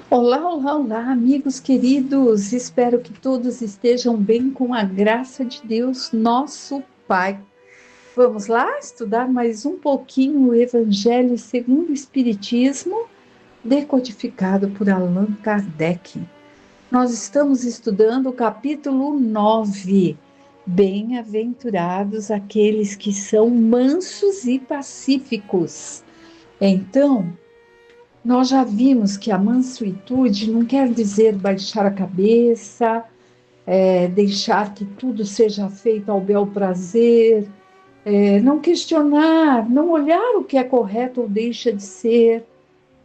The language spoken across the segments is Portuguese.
Olá, olá, olá, amigos queridos. Espero que todos estejam bem com a graça de Deus, nosso Pai. Vamos lá estudar mais um pouquinho o Evangelho segundo o Espiritismo, decodificado por Allan Kardec. Nós estamos estudando o capítulo 9. Bem-aventurados aqueles que são mansos e pacíficos. Então, nós já vimos que a mansuetude não quer dizer baixar a cabeça, deixar que tudo seja feito ao bel prazer, não questionar, não olhar o que é correto ou deixa de ser.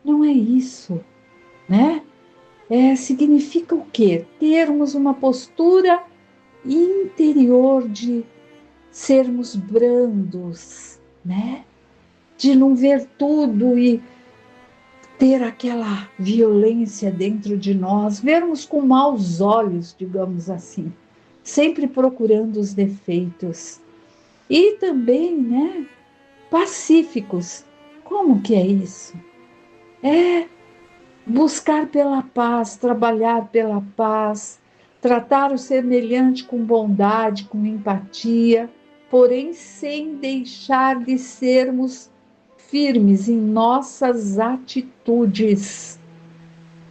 Não é isso, né? Significa o quê? Termos uma postura interior de sermos brandos, né? De não ver tudo e ter aquela violência dentro de nós, vermos com maus olhos, digamos assim, sempre procurando os defeitos. E também, né, pacíficos. Como que é isso? É buscar pela paz, trabalhar pela paz, tratar o semelhante com bondade, com empatia, porém sem deixar de sermos firmes em nossas atitudes.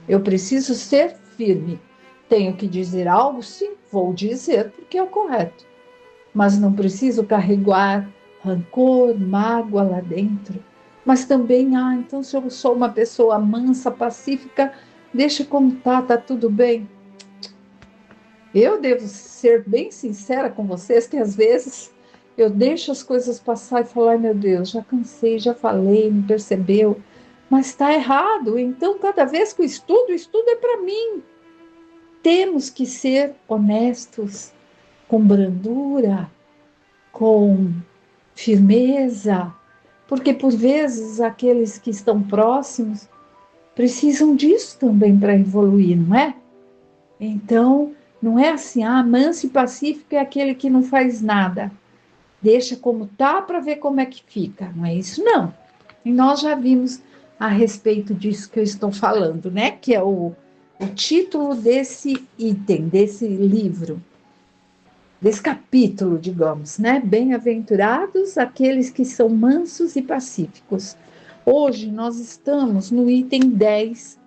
Eu preciso ser firme. Tenho que dizer algo? Sim, vou dizer porque é o correto. Mas não preciso carregar rancor, mágoa lá dentro. Mas também, então se eu sou uma pessoa mansa, pacífica, deixa como tá tudo bem. Eu devo ser bem sincera com vocês que às vezes eu deixo as coisas passar e falar, ai meu Deus, já cansei, já falei, não percebeu, mas está errado. Então, cada vez que o estudo é para mim. Temos que ser honestos, com brandura, com firmeza, porque por vezes aqueles que estão próximos precisam disso também para evoluir, não é? Então, não é assim, manso e pacífico é aquele que não faz nada. Deixa como tá para ver como é que fica. Não é isso, não. E nós já vimos a respeito disso que eu estou falando, né? Que é o título desse item, desse livro, desse capítulo, digamos, né? Bem-aventurados aqueles que são mansos e pacíficos. Hoje nós estamos no item 10,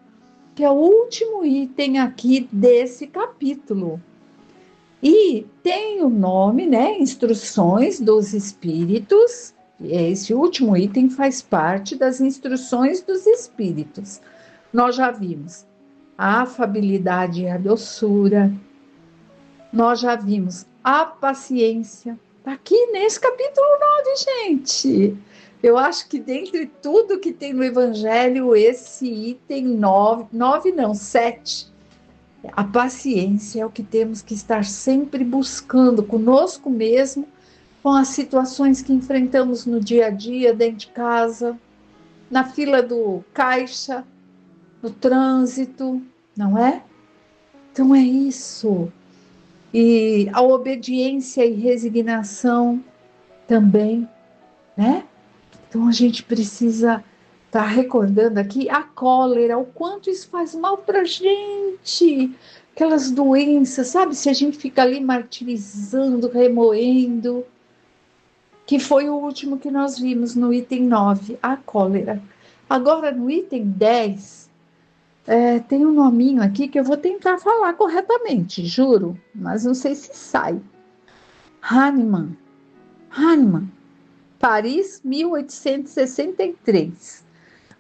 que é o último item aqui desse capítulo. E tem o nome, né? Instruções dos Espíritos. Esse último item faz parte das instruções dos Espíritos. Nós já vimos a afabilidade e a doçura. Nós já vimos a paciência. Está aqui nesse capítulo 9, gente. Eu acho que dentre tudo que tem no Evangelho, esse item 9, 9 não, 7, a paciência é o que temos que estar sempre buscando conosco mesmo, com as situações que enfrentamos no dia a dia, dentro de casa, na fila do caixa, no trânsito, não é? Então é isso. E a obediência e resignação também, né? Então a gente precisa estar recordando aqui a cólera, o quanto isso faz mal para a gente. Aquelas doenças, sabe? Se a gente fica ali martirizando, remoendo, que foi o último que nós vimos no item 9, a cólera. Agora, no item 10, tem um nominho aqui que eu vou tentar falar corretamente, juro, mas não sei se sai. Hahnemann. Hahnemann. Paris, 1863.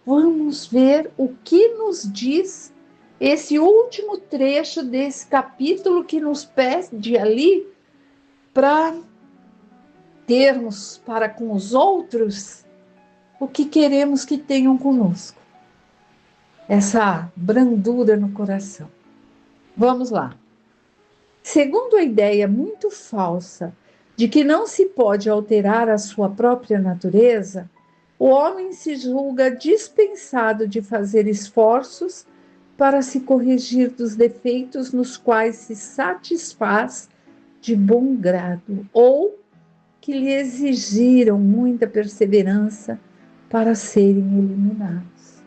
Vamos ver o que nos diz esse último trecho desse capítulo que nos pede ali para termos para com os outros o que queremos que tenham conosco. Essa brandura no coração. Vamos lá. Segundo a ideia muito falsa de que não se pode alterar a sua própria natureza, o homem se julga dispensado de fazer esforços para se corrigir dos defeitos nos quais se satisfaz de bom grado ou que lhe exigiram muita perseverança para serem eliminados.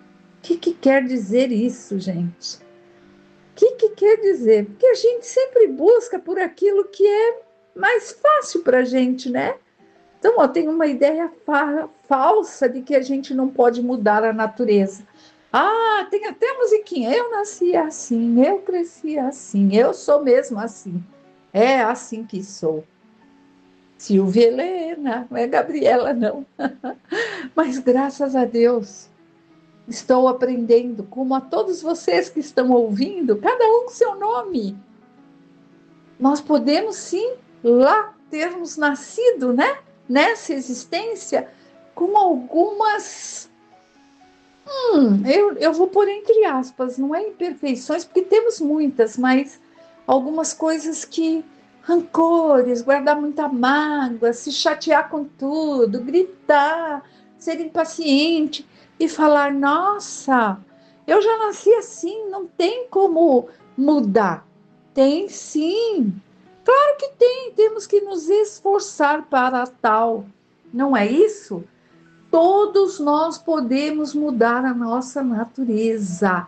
que quer dizer isso, gente? O que quer dizer? Porque a gente sempre busca por aquilo que é mais fácil para a gente, né? Então, ó, tem uma ideia falsa de que a gente não pode mudar a natureza. Ah, tem até musiquinha. Eu nasci assim, eu cresci assim, eu sou mesmo assim. É assim que sou. Silvia Helena, não é Gabriela, não. Mas graças a Deus, estou aprendendo, como a todos vocês que estão ouvindo, cada um seu nome. Nós podemos sim lá termos nascido, né? Nessa existência, com algumas, eu vou pôr entre aspas, não é imperfeições, porque temos muitas, mas algumas coisas que, rancores, guardar muita mágoa, se chatear com tudo, gritar, ser impaciente e falar, nossa, eu já nasci assim, não tem como mudar. Tem sim, claro que tem, temos que nos esforçar para tal, não é isso? Todos nós podemos mudar a nossa natureza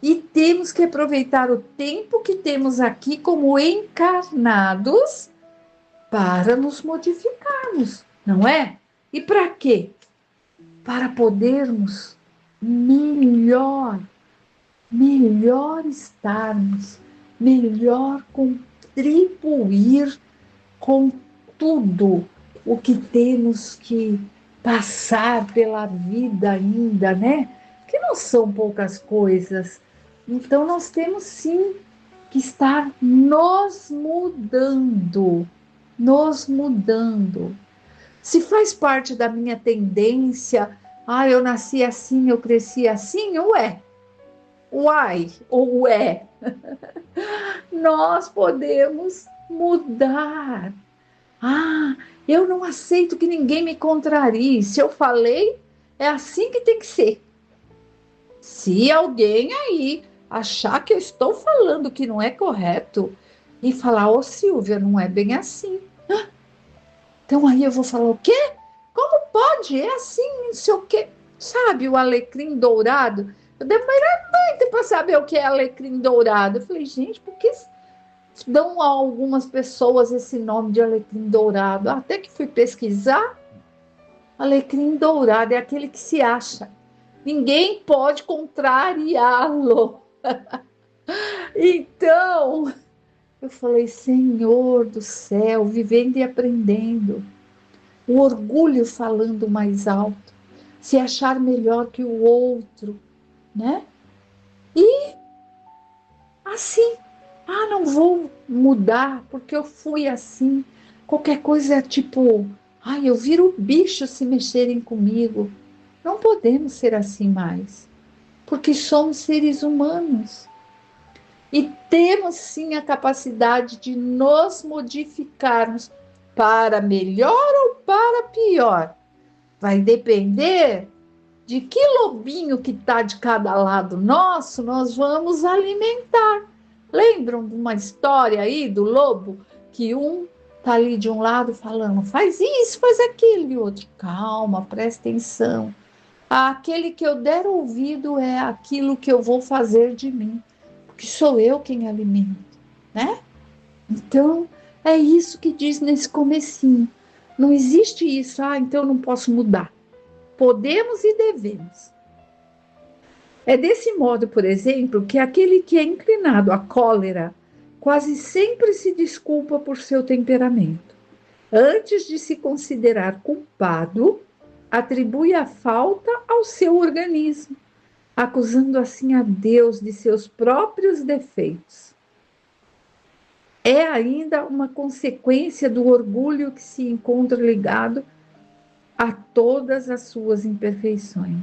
e temos que aproveitar o tempo que temos aqui como encarnados para nos modificarmos, não é? E para quê? Para podermos melhor, melhor estarmos, melhor contribuir com tudo o que temos que passar pela vida ainda, né? Que não são poucas coisas. Então nós temos sim que estar nos mudando, nos mudando. Se faz parte da minha tendência, eu nasci assim, eu cresci assim, ué, uai, ou ué, nós podemos mudar. Ah, eu não aceito que ninguém me contrarie. Se eu falei, é assim que tem que ser. Se alguém aí achar que eu estou falando que não é correto e falar, ô Silvia, não é bem assim. Então aí eu vou falar o quê? Como pode? É assim, não sei o quê. Sabe o alecrim dourado? Eu demorei muito para saber o que é alecrim dourado. Eu falei, gente, por que dão a algumas pessoas esse nome de alecrim dourado? Até que fui pesquisar, alecrim dourado é aquele que se acha. Ninguém pode contrariá-lo. Então, eu falei, Senhor do céu, vivendo e aprendendo. O orgulho falando mais alto, se achar melhor que o outro, né? E assim, não vou mudar porque eu fui assim. Qualquer coisa é tipo, eu viro bicho se mexerem comigo. Não podemos ser assim mais, porque somos seres humanos e temos sim a capacidade de nos modificarmos para melhor ou para pior. Vai depender de que lobinho que está de cada lado nosso, nós vamos alimentar. Lembram de uma história aí do lobo? Que um está ali de um lado falando, faz isso, faz aquilo, e o outro, calma, presta atenção. Aquele que eu der ouvido é aquilo que eu vou fazer de mim, porque sou eu quem alimento, né? Então, é isso que diz nesse comecinho. Não existe isso, então eu não posso mudar. Podemos e devemos. É desse modo, por exemplo, que aquele que é inclinado à cólera quase sempre se desculpa por seu temperamento. Antes de se considerar culpado, atribui a falta ao seu organismo, acusando assim a Deus de seus próprios defeitos. É ainda uma consequência do orgulho que se encontra ligado a todas as suas imperfeições.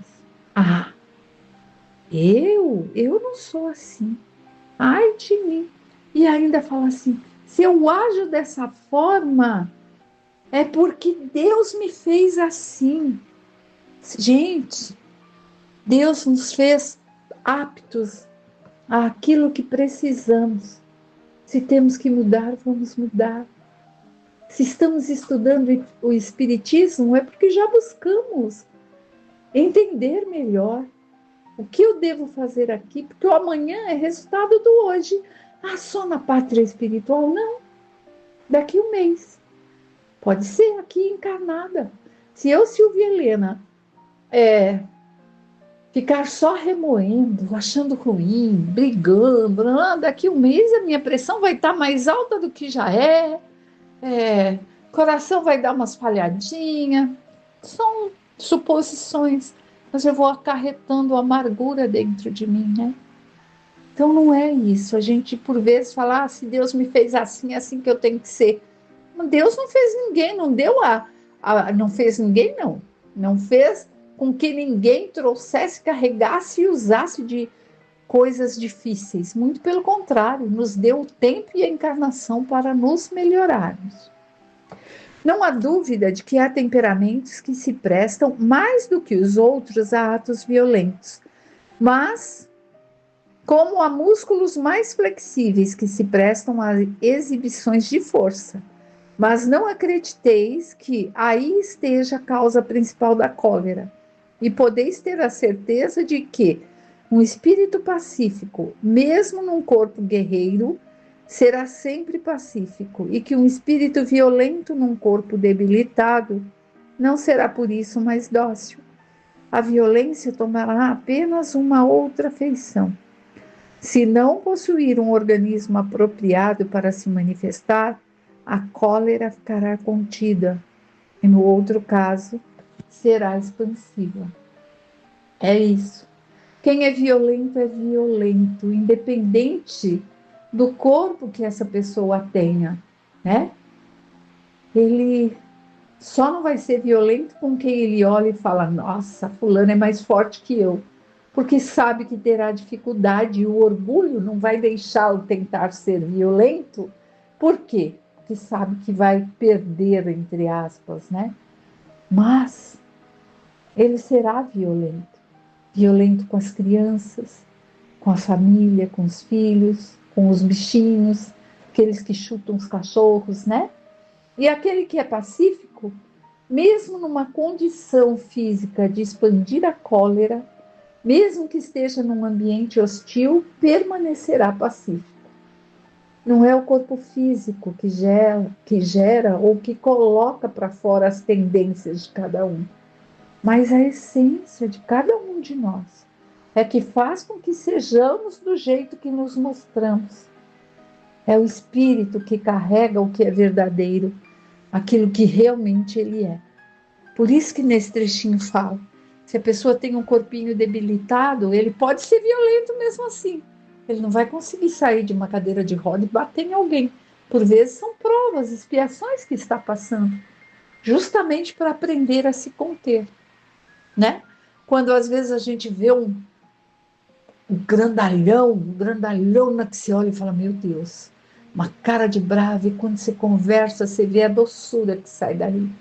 Eu não sou assim. Ai de mim. E ainda fala assim, se eu ajo dessa forma, é porque Deus me fez assim. Gente, Deus nos fez aptos àquilo que precisamos. Se temos que mudar, vamos mudar. Se estamos estudando o Espiritismo, é porque já buscamos entender melhor. O que eu devo fazer aqui? Porque o amanhã é resultado do hoje. Ah, só na pátria espiritual? Não. Daqui um mês. Pode ser aqui encarnada. Se eu, Silvia Helena, ficar só remoendo, achando ruim, brigando, daqui um mês a minha pressão vai estar mais alta do que já coração vai dar umas falhadinhas. São suposições, mas eu vou acarretando amargura dentro de mim, né? Então não é isso. A gente por vezes fala, se Deus me fez assim, é assim que eu tenho que ser. Deus não fez ninguém, não deu não fez ninguém, não. Não fez com que ninguém trouxesse, carregasse e usasse de coisas difíceis. Muito pelo contrário, nos deu o tempo e a encarnação para nos melhorarmos. Não há dúvida de que há temperamentos que se prestam mais do que os outros a atos violentos, mas como há músculos mais flexíveis que se prestam a exibições de força. Mas não acrediteis que aí esteja a causa principal da cólera, e podeis ter a certeza de que um espírito pacífico, mesmo num corpo guerreiro, será sempre pacífico, e que um espírito violento num corpo debilitado não será por isso mais dócil. A violência tomará apenas uma outra feição. Se não possuir um organismo apropriado para se manifestar, a cólera ficará contida, e no outro caso, será expansiva. É isso. Quem é violento, independente do corpo que essa pessoa tenha, né? Ele só não vai ser violento com quem ele olha e fala, nossa, fulano é mais forte que eu, porque sabe que terá dificuldade e o orgulho não vai deixá-lo tentar ser violento. Por quê? Porque sabe que vai perder, entre aspas, né? Mas ele será violento com as crianças, com a família, com os filhos, com os bichinhos, aqueles que chutam os cachorros, né? E aquele que é pacífico, mesmo numa condição física de expandir a cólera, mesmo que esteja num ambiente hostil, permanecerá pacífico. Não é o corpo físico que gera ou que coloca para fora as tendências de cada um, mas a essência de cada um de nós é que faz com que sejamos do jeito que nos mostramos. É o espírito que carrega o que é verdadeiro, aquilo que realmente ele é. Por isso que nesse trechinho fala, se a pessoa tem um corpinho debilitado, ele pode ser violento mesmo assim. Ele não vai conseguir sair de uma cadeira de roda e bater em alguém. Por vezes são provas, expiações que está passando, justamente para aprender a se conter, né? Quando às vezes a gente vê um grandalhão na que se olha e fala, meu Deus, uma cara de bravo, e quando você conversa, você vê a doçura que sai dali.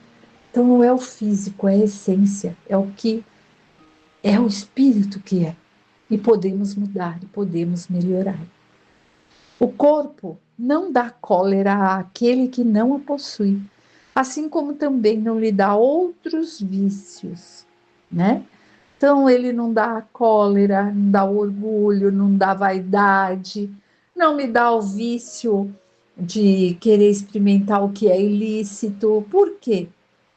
Então não é o físico, é a essência, é o que é o espírito que é. E podemos mudar, e podemos melhorar. O corpo não dá cólera àquele que não a possui, assim como também não lhe dá outros vícios, né? Então ele não dá cólera, não dá orgulho, não dá vaidade, não me dá o vício de querer experimentar o que é ilícito. Por quê?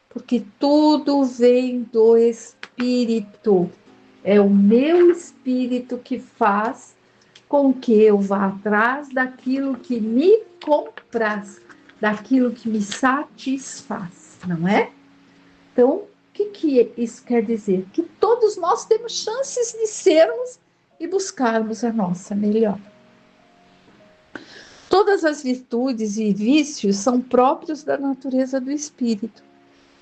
Porque tudo vem do espírito. É o meu espírito que faz com que eu vá atrás daquilo que me compraz, daquilo que me satisfaz, não é? Então, o que isso quer dizer? Que todos nós temos chances de sermos e buscarmos a nossa melhor. Todas as virtudes e vícios são próprios da natureza do espírito.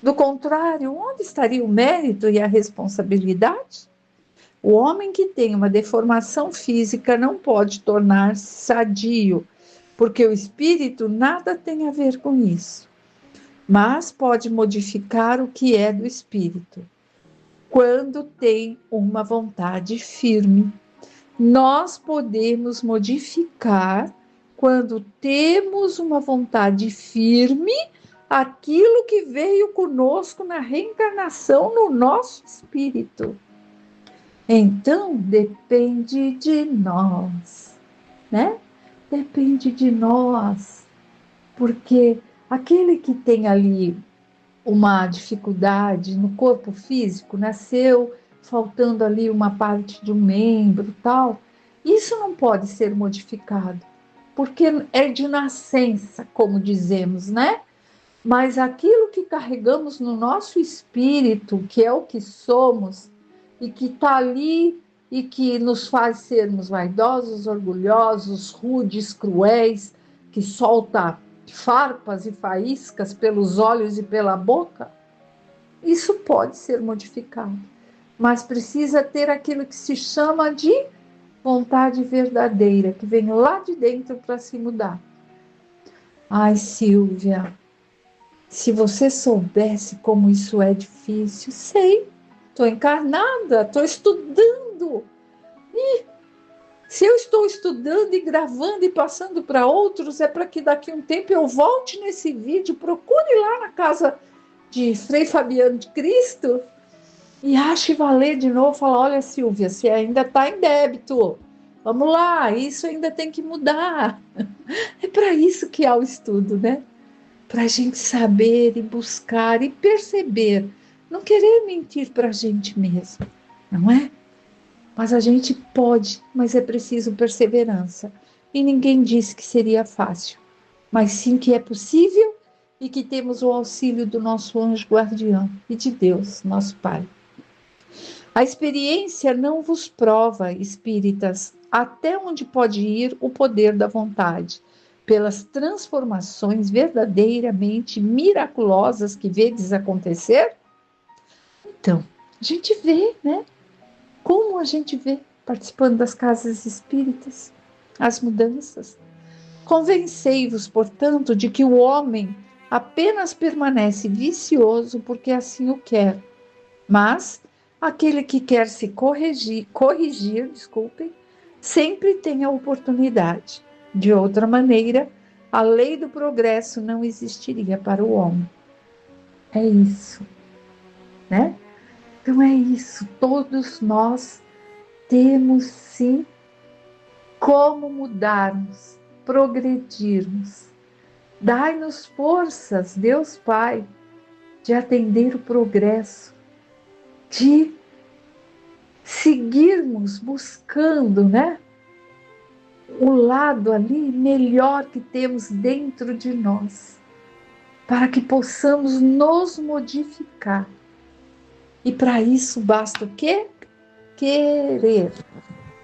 Do contrário, onde estaria o mérito e a responsabilidade? O homem que tem uma deformação física não pode tornar-se sadio, porque o espírito nada tem a ver com isso, mas pode modificar o que é do espírito, quando tem uma vontade firme. Nós podemos modificar, quando temos uma vontade firme, aquilo que veio conosco na reencarnação no nosso espírito. Então, depende de nós, né? Depende de nós, porque aquele que tem ali uma dificuldade no corpo físico, nasceu faltando ali uma parte de um membro, tal, isso não pode ser modificado, porque é de nascença, como dizemos, né? Mas aquilo que carregamos no nosso espírito, que é o que somos, e que está ali e que nos faz sermos vaidosos, orgulhosos, rudes, cruéis, que solta farpas e faíscas pelos olhos e pela boca, isso pode ser modificado. Mas precisa ter aquilo que se chama de vontade verdadeira, que vem lá de dentro para se mudar. Ai, Silvia, se você soubesse como isso é difícil, sei, estou encarnada, estou estudando. E se eu estou estudando e gravando e passando para outros, é para que daqui a um tempo eu volte nesse vídeo, procure lá na casa de Frei Fabiano de Cristo e ache valer de novo, falar, olha, Silvia, você ainda está em débito, vamos lá, isso ainda tem que mudar. É para isso que há o estudo, né? Para a gente saber e buscar e perceber, não querer mentir para a gente mesmo, não é? Mas a gente pode, mas é preciso perseverança. E ninguém disse que seria fácil, mas sim que é possível e que temos o auxílio do nosso anjo guardião e de Deus, nosso Pai. A experiência não vos prova, espíritas, até onde pode ir o poder da vontade, pelas transformações verdadeiramente miraculosas que vedes acontecer? Então, a gente vê, né? Como a gente vê participando das casas espíritas, as mudanças. Convencei-vos, portanto, de que o homem apenas permanece vicioso porque assim o quer, mas aquele que quer se corrigir, desculpem, sempre tem a oportunidade. De outra maneira, a lei do progresso não existiria para o homem. É isso, né? Então é isso, todos nós temos sim como mudarmos, progredirmos. Dai-nos forças, Deus Pai, de atender o progresso, de seguirmos buscando, né? O lado ali melhor que temos dentro de nós, para que possamos nos modificar. E para isso basta o quê? Querer,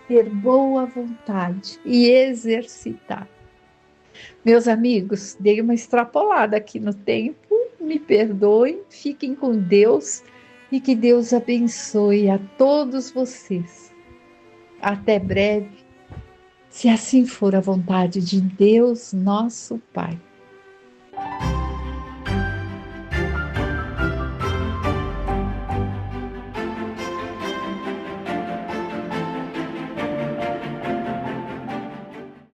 ter boa vontade e exercitar. Meus amigos, dei uma extrapolada aqui no tempo, me perdoem, fiquem com Deus e que Deus abençoe a todos vocês. Até breve, se assim for a vontade de Deus, nosso Pai.